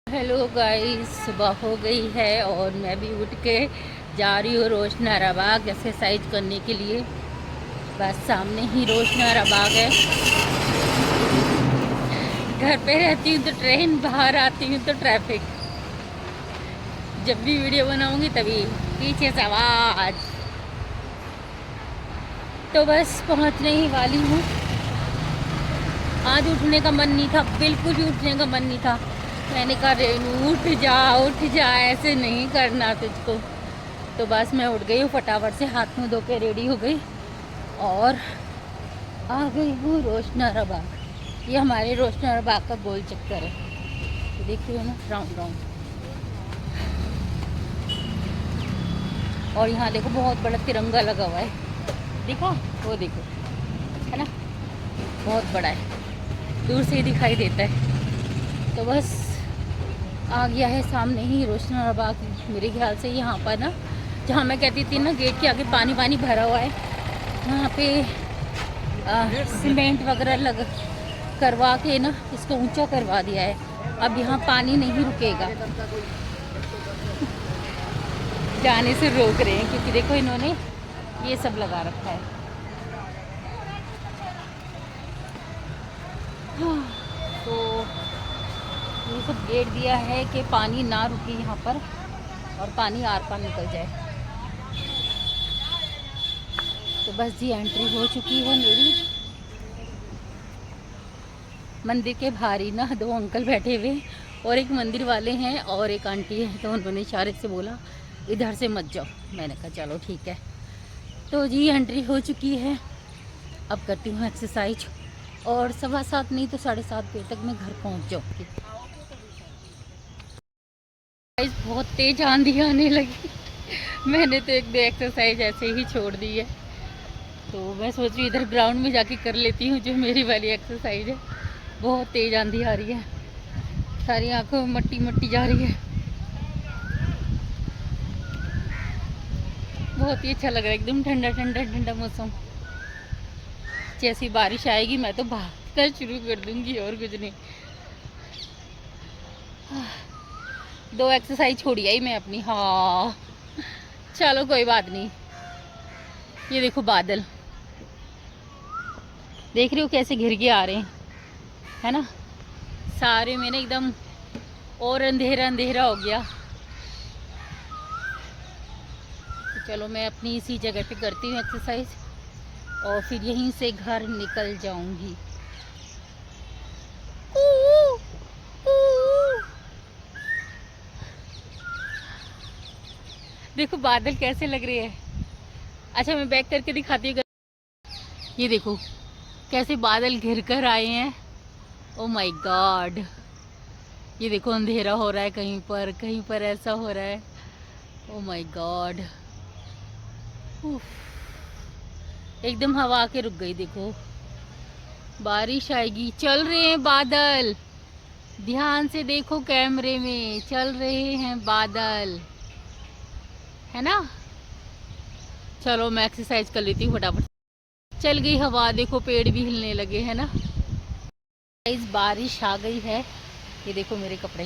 Hello guys, सुबह हो गई है और मैं भी उठ के जा रही हूँ रोशनारा बाग एक्सरसाइज करने के लिए। बस सामने ही रोशनारा बाग है। घर पे रहती हूँ तो ट्रेन, बाहर आती हूँ तो ट्रैफिक। जब भी वीडियो बनाऊंगी तभी पीछे से आवाज। तो बस पहुँचने ही वाली हूँ। आज उठने का मन नहीं था, बिल्कुल भी उठने का मन नहीं था। मैंने कहा रेनू उठ जा, ऐसे नहीं करना तुझको। तो बस मैं उठ गई हूँ, फटाफट से हाथ मुँह धो के रेडी हो गई और आ गई हूँ रोशनारा बाग। ये हमारे रोशनारा बाग का गोल चक्कर है, तो देख रही हो ना, राउंड राउंड। और यहाँ देखो बहुत बड़ा तिरंगा लगा हुआ है, देखो वो देखो, है ना, बहुत बड़ा है, दूर से ही दिखाई देता है। तो बस आ गया है सामने ही रोशनारा बाग। मेरे ख्याल से यहाँ पर ना, जहाँ मैं कहती थी ना गेट के आगे पानी पानी भरा हुआ है, वहाँ पे सीमेंट वगैरह लग करवा के ना इसको ऊंचा करवा दिया है। अब यहाँ पानी नहीं रुकेगा, जाने से रोक रहे हैं क्योंकि देखो इन्होंने ये सब लगा रखा है। तो ये सब गेट दिया है कि पानी ना रुके यहाँ पर और पानी आर पार निकल जाए। तो बस जी एंट्री हो चुकी है मेरी। मंदिर के बाहर ही ना दो अंकल बैठे हुए और एक मंदिर वाले हैं और एक आंटी है, तो उन्होंने इशारे से बोला इधर से मत जाओ। मैंने कहा चलो ठीक है। तो जी एंट्री हो चुकी है, अब करती हूँ एक्सरसाइज और 7:15 नहीं तो 7:30 बजे तक मैं घर पहुँच जाऊँगी। बहुत तेज आंधी आने लगी। मैंने तो एक दो एक्सरसाइज ऐसे ही छोड़ दी है, तो मैं सोच रही हूँ इधर ग्राउंड में जाके कर लेती हूँ जो मेरी वाली एक्सरसाइज है। बहुत तेज आंधी आ रही है, सारी आंखों में मट्टी मट्टी जा रही है। बहुत ही अच्छा लग रहा है, एकदम ठंडा ठंडा ठंडा मौसम। जैसी बारिश आएगी मैं तो भागना शुरू कर दूंगी और कुछ नहीं। दो एक्सरसाइज छोड़ी आई मैं अपनी। हाँ चलो कोई बात नहीं। ये देखो बादल, देख रहे हो कैसे घिर के आ रहे हैं, है ना, सारे में ना एकदम, और अंधेरा अंधेरा हो गया। तो चलो मैं अपनी इसी जगह पे करती हूँ एक्सरसाइज और फिर यहीं से घर निकल जाऊंगी। देखो बादल कैसे लग रहे हैं। अच्छा मैं बैक करके दिखाती हूँ। ये देखो कैसे बादल घिर कर आए हैं। ओ माय गॉड, ये देखो अंधेरा हो रहा है, कहीं पर ऐसा हो रहा है। ओ माय गॉड, एकदम हवा आके रुक गई। देखो बारिश आएगी, चल रहे हैं बादल, ध्यान से देखो कैमरे में, चल रहे हैं बादल, है ना। चलो मैं एक्सरसाइज कर लेती हूँ फटाफट। चल गई हवा, देखो पेड़ भी हिलने लगे, है ना। इस बारिश आ गई है, ये देखो मेरे कपड़े,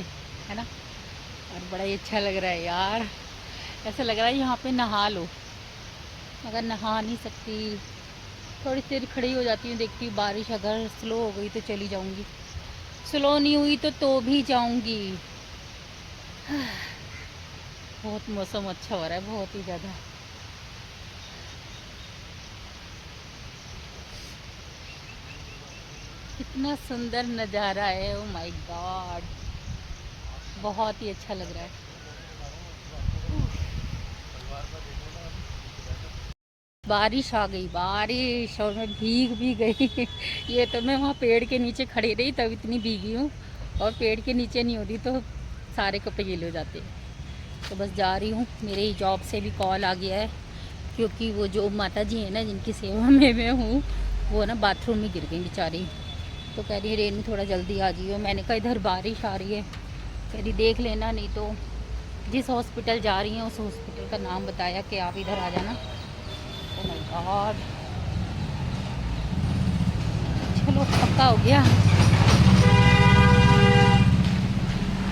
है ना, और बड़ा ही अच्छा लग रहा है यार। ऐसा लग रहा है यहाँ पे नहा लो, मगर नहा नहीं सकती। थोड़ी देर खड़ी हो जाती हूँ, देखती हूँ बारिश अगर स्लो हो गई तो चली जाऊँगी, स्लो नहीं हुई तो भी जाऊँगी। बहुत मौसम अच्छा हो रहा है, बहुत ही ज़्यादा। कितना सुंदर नज़ारा है, ओ माय गॉड, बहुत ही अच्छा लग रहा है। बारिश आ गई, बारिश, और मैं भीग भी गई। ये तो मैं वहाँ पेड़ के नीचे खड़ी रही तब इतनी भीगी हूँ, और पेड़ के नीचे नहीं होती तो सारे कपड़े गीले हो जाते। तो बस जा रही हूँ, मेरे जॉब से भी कॉल आ गया है, क्योंकि वो जो माता जी हैं ना जिनकी सेवा में मैं हूँ, वो ना बाथरूम में गिर गई बेचारी। तो कह रही रेनू थोड़ा जल्दी आ जाइए। मैंने कहा इधर बारिश आ रही है, कह रही देख लेना, नहीं तो जिस हॉस्पिटल जा रही हैं उस हॉस्पिटल का नाम बताया कि आप इधर आ जाना। ओह माय गॉड, चलो पक्का हो गया।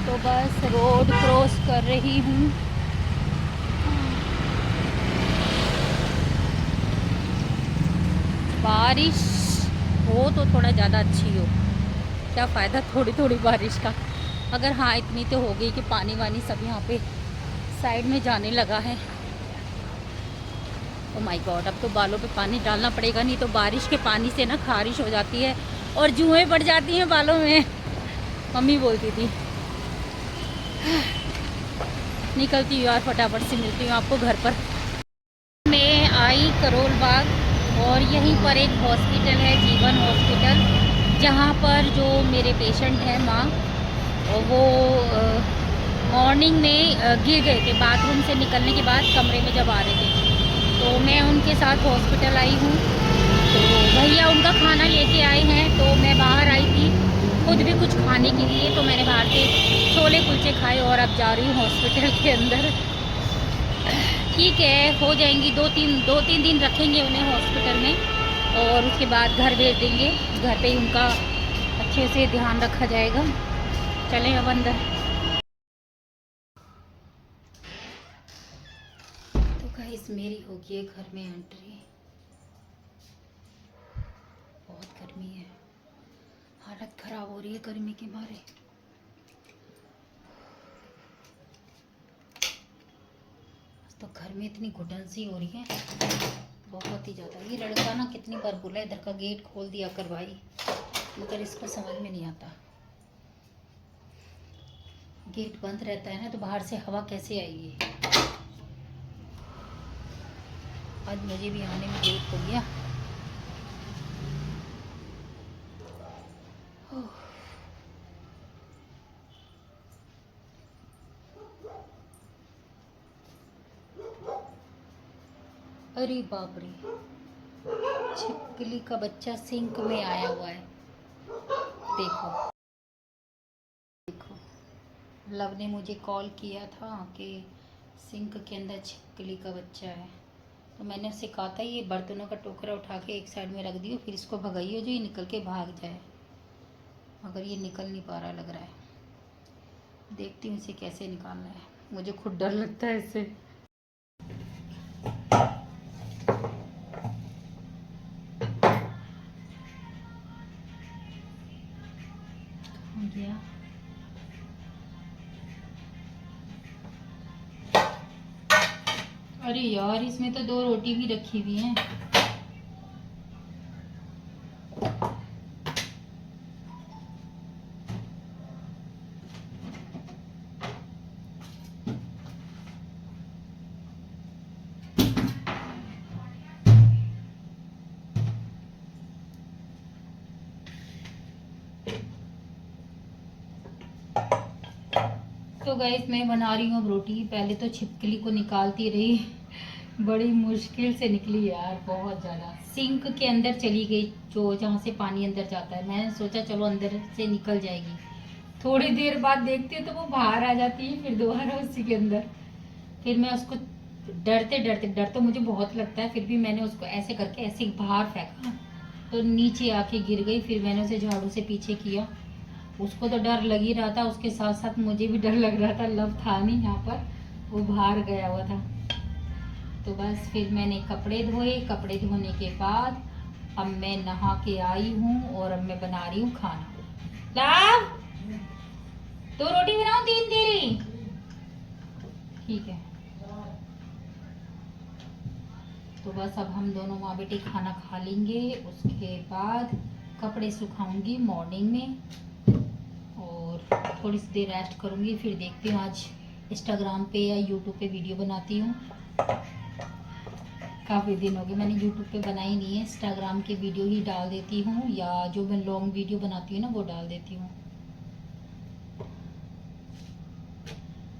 तो तो बस रोड क्रॉस कर रही हूँ। बारिश हो तो थोड़ा ज़्यादा अच्छी हो, क्या फ़ायदा थोड़ी थोड़ी बारिश का। अगर हाँ इतनी तो हो गई कि पानी वानी सब यहाँ पे साइड में जाने लगा है। ओ माय गॉड, अब तो बालों पे पानी डालना पड़ेगा, नहीं तो बारिश के पानी से ना खारिश हो जाती है और जुएँ पड़ जाती हैं बालों में, मम्मी बोलती थी। निकलती हूँ यार, फटाफट से मिलती हूँ आपको घर पर। मैं आई करोल बाग और यहीं पर एक हॉस्पिटल है, जीवन हॉस्पिटल, जहाँ पर जो मेरे पेशेंट हैं माँ, वो मॉर्निंग में गिर गए थे बाथरूम से निकलने के बाद, कमरे में जब आ रहे थे, तो मैं उनके साथ हॉस्पिटल आई हूँ। तो भैया उनका खाना लेके आए हैं, तो मैं बाहर आई थी खुद भी कुछ खाने के लिए, तो मैंने बाहर से छोले कुलचे खाए और अब जा रही हूँ हॉस्पिटल के अंदर। ठीक है, हो जाएंगी दो तीन दिन रखेंगे उन्हें हॉस्पिटल में और उसके बाद घर भेज देंगे। घर पे ही उनका अच्छे से ध्यान रखा जाएगा। चलें अब अंदर। तो गाइस मेरी होगी है घर में एंट्री। बहुत गर्मी है, हालत ख़राब हो रही है गर्मी के मारे। तो घर में इतनी घुटन सी हो रही है, बहुत ही ज़्यादा। ये लड़का ना कितनी बार बोला इधर का गेट खोल दिया कर भाई, मगर इसको समझ में नहीं आता। गेट बंद रहता है ना तो बाहर से हवा कैसे आएगी। आज मुझे भी आने में लेट हो गया। अरे बाप रे, छिपकली का बच्चा सिंक में आया हुआ है। देखो देखो, लव ने मुझे कॉल किया था कि सिंक के अंदर छिपकली का बच्चा है, तो मैंने उससे कहा था ये बर्तनों का टोकरा उठा के एक साइड में रख दियो, फिर इसको भगाइयो जो ये निकल के भाग जाए, मगर ये निकल नहीं पा रहा लग रहा है। देखती हूँ इसे कैसे निकालना है, मुझे खुद डर लगता है इससे। गया अरे यार, इसमें तो 2 रोटी भी रखी हुई हैं। तो गाइस मैं बना रही हूँ अब रोटी। पहले तो छिपकली को निकालती रही, बड़ी मुश्किल से निकली यार, बहुत ज़्यादा। सिंक के अंदर चली गई, जो जहाँ से पानी अंदर जाता है। मैंने सोचा चलो अंदर से निकल जाएगी, थोड़ी देर बाद देखती हूँ तो वो बाहर आ जाती है, फिर दोबारा उसी के अंदर। फिर मैं उसको डरते डरते, डर तो मुझे बहुत लगता है, फिर भी मैंने उसको ऐसे करके ऐसे बाहर फेंका तो नीचे आके गिर गई। फिर मैंने उसे झाड़ू से पीछे किया। उसको तो डर लग ही रहा था, उसके साथ साथ मुझे भी डर लग रहा था। लव था नहीं यहाँ पर, वो बाहर गया हुआ था। तो बस फिर मैंने कपड़े धोए। कपड़े धोने के बाद अब मैं नहा के आई हूँ और अब मैं बना रही हूँ खाना। लव, 2 रोटी बनाऊं 3 तेरी? ठीक है। तो बस अब हम दोनों माँ बेटी खाना खा लेंगे, उसके बाद कपड़े सुखाऊंगी मॉर्निंग में और थोड़ी सी देर रेस्ट करूंगी। फिर देखती हूँ आज इंस्टाग्राम पे या यूट्यूब पे वीडियो बनाती हूँ। काफ़ी दिन हो गए मैंने यूट्यूब पे बनाई नहीं है, इंस्टाग्राम के वीडियो ही डाल देती हूँ, या जो मैं लॉन्ग वीडियो बनाती हूँ ना वो डाल देती हूँ।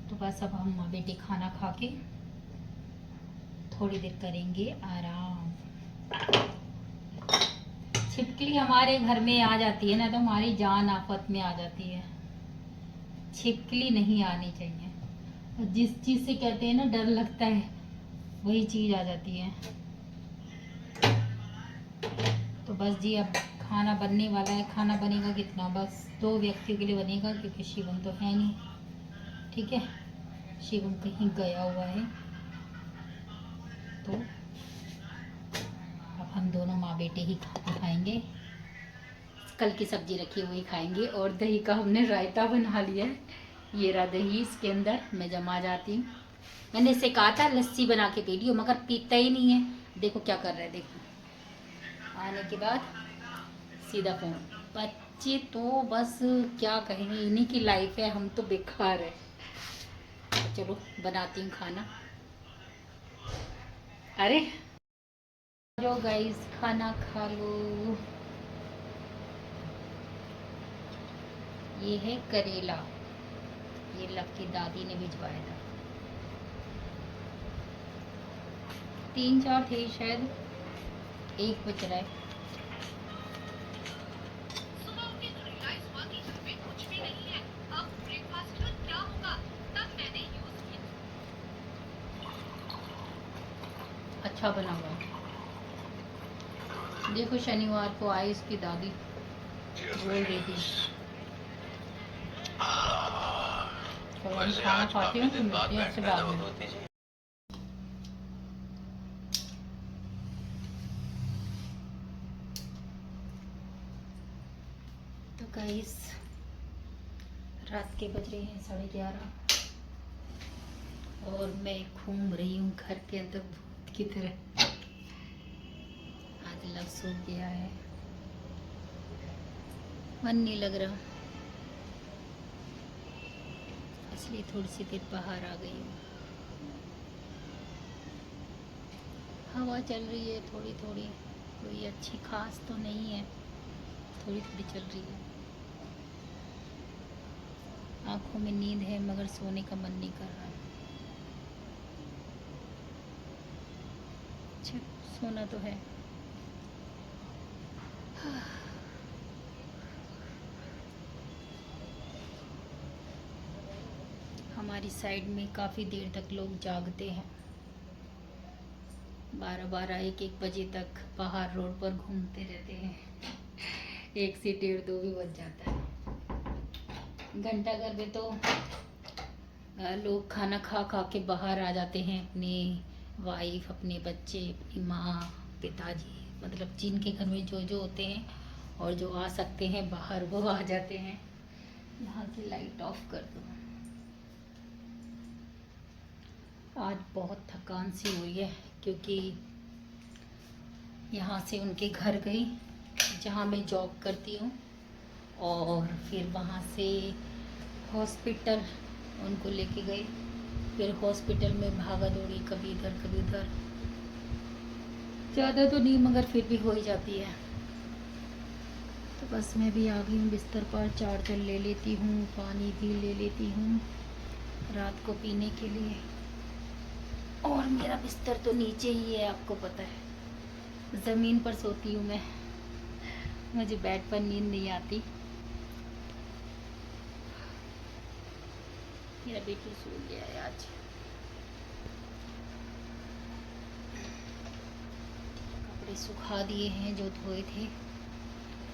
तो बस अब हम माँ बेटी खाना खा के थोड़ी देर करेंगे आराम। छिपकली हमारे घर में आ जाती है ना तो हमारी जान आफत में आ जाती है। छिपकली नहीं आनी चाहिए, और जिस चीज़ से कहते हैं ना डर लगता है, वही चीज़ आ जाती है। तो बस जी अब खाना बनने वाला है। खाना बनेगा कितना, बस 2 व्यक्तियों के लिए बनेगा, क्योंकि शिवम तो है नहीं। ठीक है, शिवम कहीं गया हुआ है, तो अब हम दोनों माँ बेटे ही खाना खाएंगे। कल की सब्जी रखी हुई खाएंगे, और दही का हमने रायता बना लिया है। ये रहा दही, इसके अंदर मैं जमा जाती हूँ। मैंने इसे कहा था लस्सी बना के पी लियो, मगर पीता ही नहीं है। देखो क्या कर रहा है, देखो आने के बाद सीधा फोन। बच्चे तो बस क्या कहेंगे, इन्हीं की लाइफ है, हम तो बेकार है। चलो बनाती हूँ खाना। अरे जो गाइस खाना खा लो। ये है करेला, ये लव की दादी ने भिजवाया था। 3-4 थे शायद, एक बच रहा है। अच्छा बना हुआ। देखो शनिवार को आई इसकी दादी, बोल रही थी खाना खाती हूँ तो मिलती हूँ आपसे बाद में। तो गाइस रात के बज रहे हैं 11:30 और मैं घूम रही हूँ घर के अंदर भूत की तरह। आज लव सो गया है, मन नहीं लग रहा, इसलिए थोड़ी सी देर बाहर आ गई हूँ। हवा चल रही है थोड़ी थोड़ी, कोई अच्छी खास तो नहीं है, थोड़ी थोड़ी चल रही है। आंखों में नींद है मगर सोने का मन नहीं कर रहा है। अच्छा सोना तो है। हमारी साइड में काफ़ी देर तक लोग जागते हैं, 12-12, 1-1 बजे तक बाहर रोड पर घूमते रहते हैं। 1 से 1:30, 2 भी बज जाता है। घंटा घर में तो लोग खाना खा खा के बाहर आ जाते हैं, अपनी वाइफ, अपने बच्चे, अपनी माँ, पिताजी, मतलब जिनके घर में जो जो होते हैं और जो आ सकते हैं बाहर वो आ जाते हैं। यहाँ की लाइट ऑफ कर दो। आज बहुत थकान सी हुई है क्योंकि यहाँ से उनके घर गई जहाँ मैं जॉब करती हूँ, और फिर वहाँ से हॉस्पिटल उनको लेके गई, फिर हॉस्पिटल में भागा दौड़ी, कभी इधर कभी उधर। ज़्यादा तो नहीं मगर फिर भी हो ही जाती है। तो बस मैं भी आ गई हूँ बिस्तर पर, चार्जर ले लेती हूँ, पानी भी ले लेती हूँ रात को पीने के लिए। और मेरा बिस्तर तो नीचे ही है, आपको पता है, ज़मीन पर सोती हूँ मैं, मुझे बेड पर नींद नहीं आती। मेरा बेटी सो गया है आज। कपड़े सुखा दिए हैं जो धोए थे,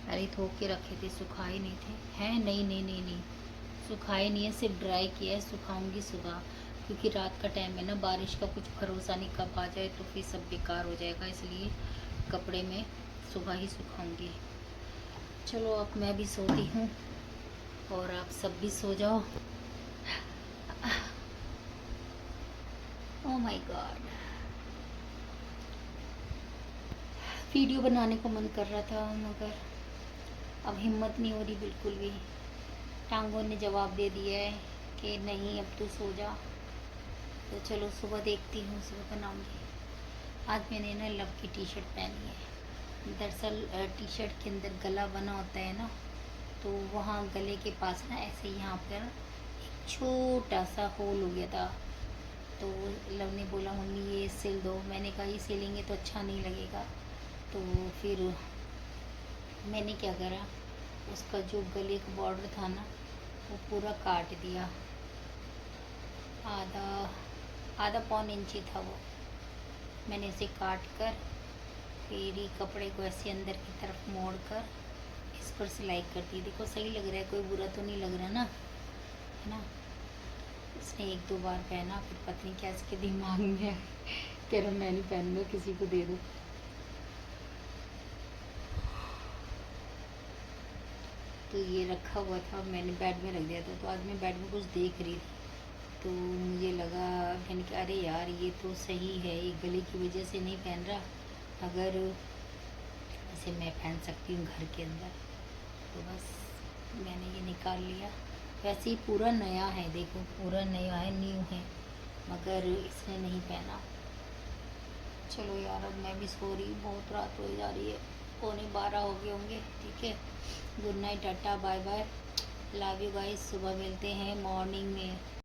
अरे धो के रखे थे, सुखाए नहीं थे, हैं नहीं नहीं नहीं नहीं सुखाए नहीं है, सिर्फ ड्राई किया है। सुखाऊंगी सुबह, क्योंकि रात का टाइम है ना, बारिश का कुछ भरोसा नहीं कब आ जाए, तो फिर सब बेकार हो जाएगा, इसलिए कपड़े में सुबह ही सुखाऊंगी। चलो अब मैं भी सोती हूँ और आप सब भी सो जाओ। ओह माय गॉड, वीडियो बनाने को मन कर रहा था मगर अब हिम्मत नहीं हो रही बिल्कुल भी। टांगों ने जवाब दे दिया है कि नहीं अब तू सो जा। तो चलो सुबह देखती हूँ, सुबह बनाऊंगी। आज मैंने ना लव की टी शर्ट पहनी है। दरअसल टी शर्ट के अंदर गला बना होता है ना, तो वहाँ गले के पास ना ऐसे यहाँ पर एक छोटा सा होल हो गया था। तो लव ने बोला मम्मी ये सिल दो, मैंने कहा ये सिलेंगे तो अच्छा नहीं लगेगा। तो फिर मैंने क्या करा, उसका जो गले का बॉर्डर था ना वो पूरा काट दिया, आधा पौन इंची था वो। मैंने उसे काट कर फिर ये कपड़े को ऐसे अंदर की तरफ मोड़ कर इस पर सिलाई कर दी। देखो सही लग रहा है, कोई बुरा तो नहीं लग रहा ना, है ना। इसने 1-2 बार पहना, फिर पता नहीं क्या इसके दिमाग में है, कह रहा मैं नहीं पहनूंगा, किसी को दे दो। तो ये रखा हुआ था, मैंने बेड में रख दिया था। तो आज मैं बेड में कुछ देख रही थी, तो मुझे लगा, मैंने कहा अरे यार ये तो सही है, ये गले की वजह से नहीं पहन रहा, अगर इसे मैं पहन सकती हूँ घर के अंदर, तो बस मैंने ये निकाल लिया। वैसे ही पूरा नया है, देखो पूरा नया है, न्यू है, मगर इसने नहीं पहना। चलो यार अब मैं भी सो रही हूँ, बहुत रात हो जा रही है, 11:15 हो गए होंगे। ठीक है, good night, tata bye bye, love you guys. सुबह मिलते हैं मॉर्निंग में।